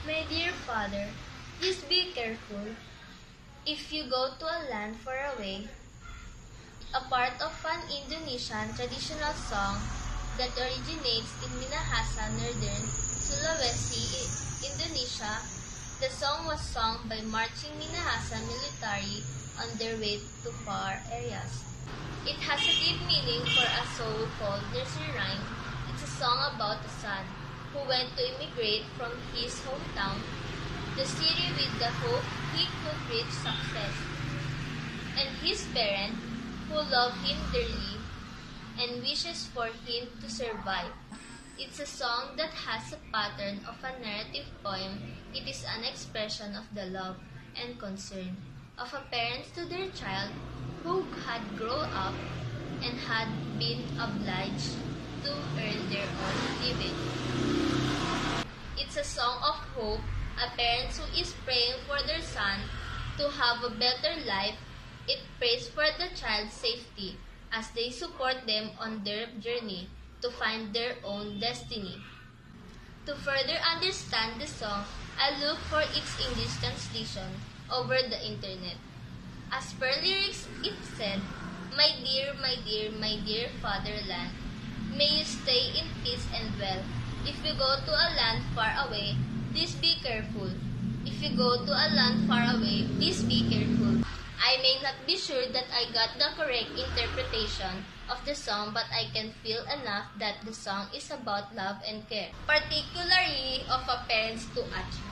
My dear father, please be careful. If you go to a land far away, a part of an Indonesian traditional song that originates in Minahasa, northern Sulawesi, Indonesia. The song was sung by marching Minahasa military on their way to far areas. It has a deep meaning for a so-called nursery rhyme. It's a song about a son who went to immigrate from his hometown, the city, with the hope he could reach success, and his parent, who love him dearly and wishes for him to survive. It's a song that has a pattern of a narrative poem. It is an expression of the love and concern of a parent to their child who had grown up and had been obliged to earn their own living. It's a song of hope, a parent who is praying for their son to have a better life. It prays for the child's safety as they support them on their journey to find their own destiny. To further understand the song, I look for its English translation over the internet. As per lyrics, it said, my dear, my dear fatherland, may you stay in peace and well. If you go to a land far away, please be careful. If you go to a land far away, please be careful. I may not be sure that I got the correct interpretation of the song, but I can feel enough that the song is about love and care, particularly of a parents to a child.